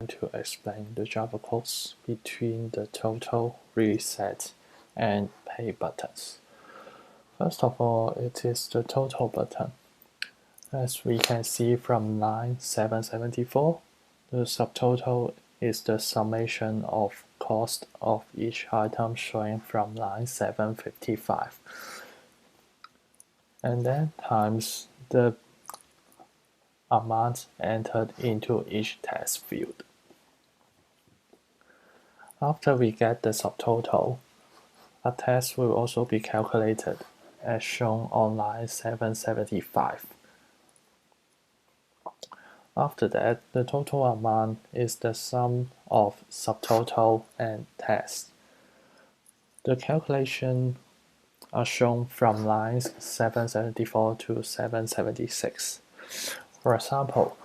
to explain the Java codes between the total, reset, and pay buttons. First of all, it is the total button. As we can see from line 774, the subtotal is the summation of cost of each item showing from line 755, and then times the amount entered into each test field. After we get the subtotal, a test will also be calculated, as shown on line 775. After that, the total amount is the sum of subtotal and test. The calculation are shown from lines 774 to 776. For example,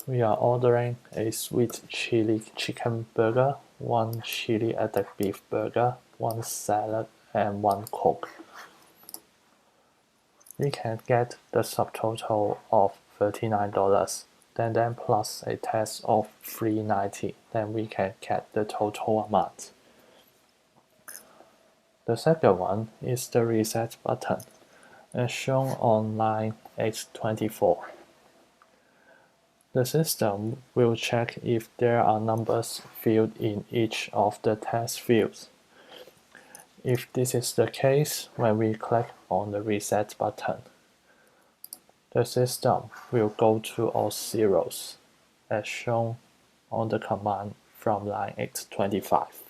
we are ordering a sweet chili chicken burger, 1 chili attack beef burger, 1 salad, and 1 Coke. We can get the subtotal of $39, then plus a tax of $3.90, then we can get the total amount. The second one is the reset button, as shown on line 824. The system will check if there are numbers filled in each of the test fields. If this is the case, when we click on the reset button, the system will go to all zeros, as shown on the command from line 825.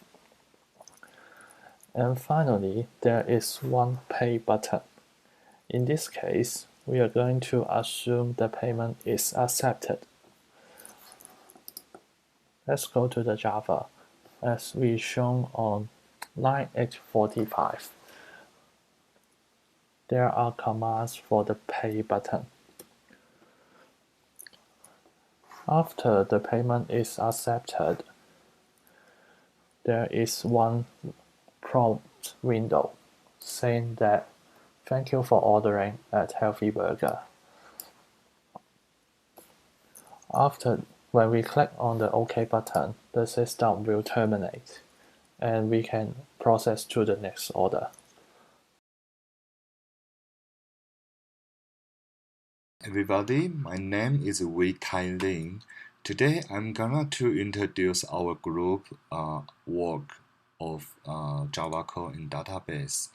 And finally, there is one pay button. In this case, we are going to assume the payment is accepted. Let's go to the Java, as we shown on line 845. There are commands for the pay button. After the payment is accepted, there is one prompt window saying that thank you for ordering at Healthy Burger. When we click on the OK button, the system will terminate, and we can process to the next order. Everybody, my name is Wei Kai Lin. Today I'm gonna to introduce our group work of Java code in database.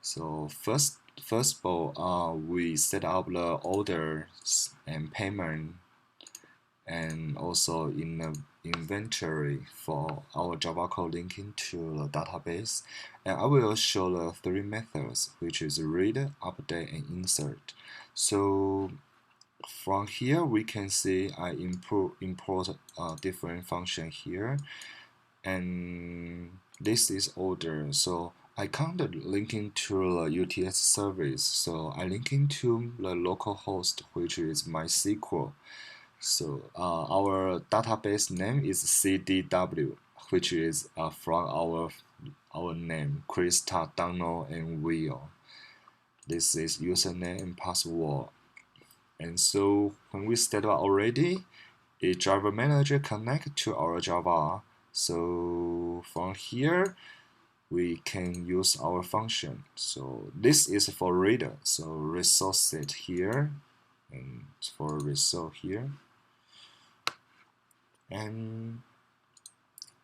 So first of all, we set up the orders and payment, and also in the inventory for our Java code linking to the database. And I will show the three methods, which is read, update, and insert. So from here we can see I import different function here, and this is order. So I counted linking to the UTS service, so I linking to the local host, which is MySQL. So our database name is CDW, which is from our name, Krista, Donald, and Will. This is username and password. And so when we set up already, a Java manager connect to our Java. So from here, we can use our function. So this is for reader. So resource set here, and for result here. And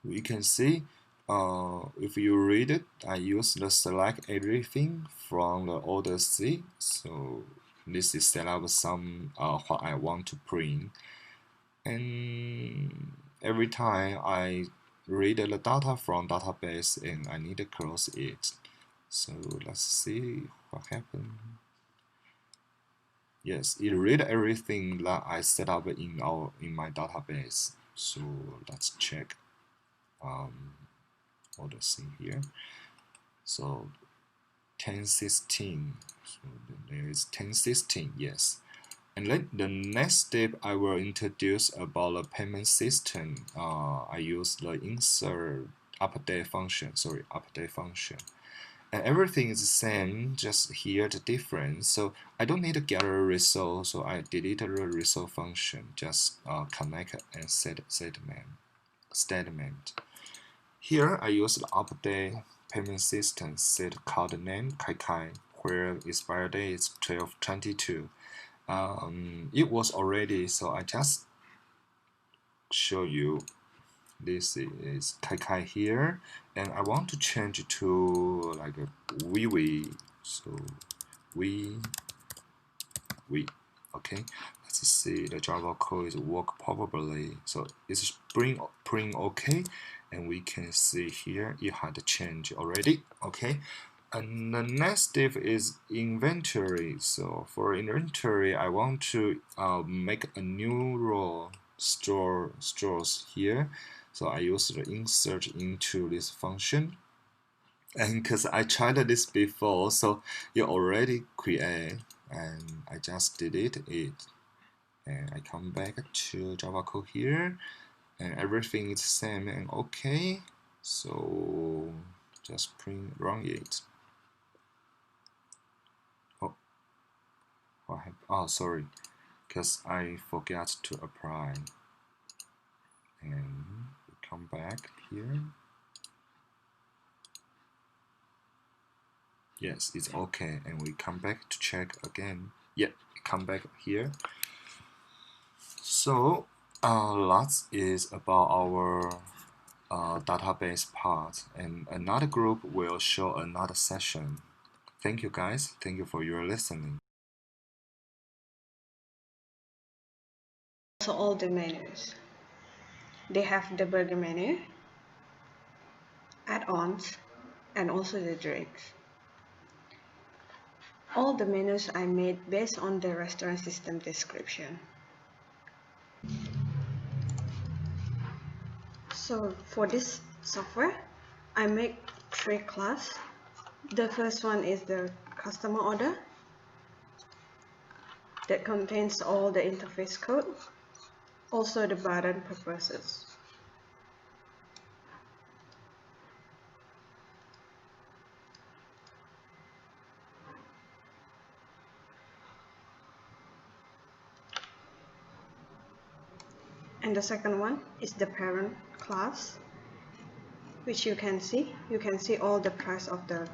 we can see if you read it, I use the select everything from the order C. So this is set up some what I want to print, and every time I read the data from database and I need to close it. So let's see what happened. Yes, it read everything that I set up in my database. So let's check all the thing here. So 1016. So there is 1016. Yes. And then the next step I will introduce about the payment system. I use the insert update function. And everything is the same, just here the difference. So I don't need to get a result, so I deleted the result function, just connect and set man. statement. Here I use the update payment system set card name Kai, where expiry date is 12/22. It was already, so I just show you. This is Kai here, and I want to change it to like a Wee. So we okay. Let's see the Java code is work properly. So it's print okay, and we can see here it had changed already. Okay. And the next step is inventory. So for inventory, I want to make a new row stores here. So I use the insert into this function. And because I tried this before, so you already create, and I just delete it. And I come back to Java code here, and everything is same and okay. So just run it. Oh, sorry, because I forgot to apply. And we come back here. Yes, it's okay. And we come back to check again. Yeah, come back here. So that is about our database part. And another group will show another session. Thank you guys. Thank you for your listening. So all the menus. They have the burger menu, add-ons, and also the drinks. All the menus I made based on the restaurant system description. So for this software, I make 3 classes. The first one is the customer order that contains all the interface code, also the button purposes. And the second one is the parent class, which you can see. You can see all the price of the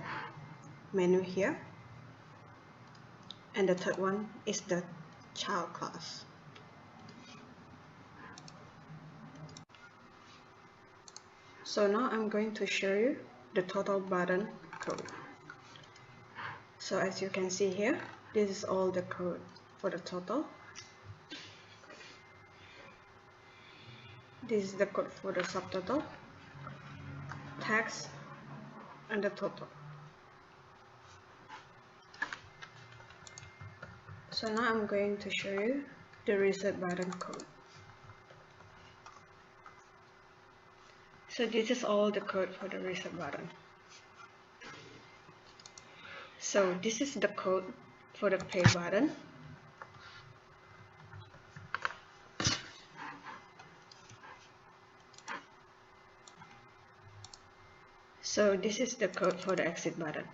menu here. And the third one is the child class. So now I'm going to show you the total button code. So as you can see here, this is all the code for the total. This is the code for the subtotal, tax, and the total. So now I'm going to show you the reset button code. So this is all the code for the reset button. So this is the code for the pay button. So this is the code for the exit button.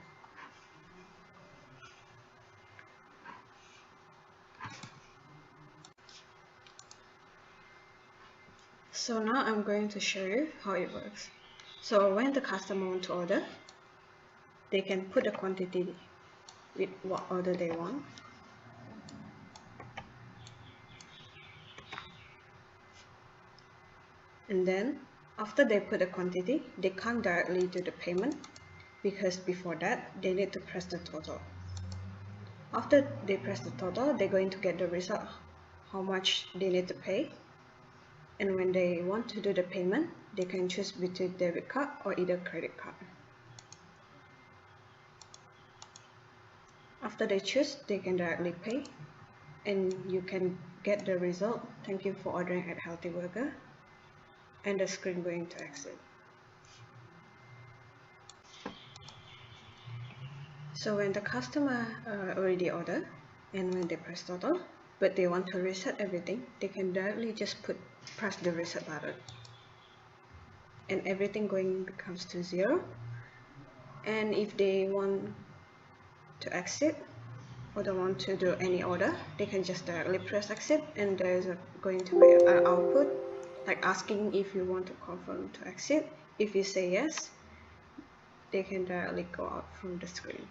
So now I'm going to show you how it works. So when the customer wants to order, they can put the quantity with what order they want. And then after they put the quantity, they can't directly do the payment because before that they need to press the total. After they press the total, they're going to get the result, how much they need to pay. And when they want to do the payment, they can choose between debit card or either credit card. After they choose, they can directly pay, and you can get the result. Thank you for ordering at Healthy Burger, and the screen going to exit. So when the customer already ordered, and when they press total, but they want to reset everything, they can directly just press the reset button, and everything becomes to 0. And if they want to exit or don't want to do any order, they can just directly press exit, and there is going to be an output like asking if you want to confirm to exit. If you say yes, they can directly go out from the screen.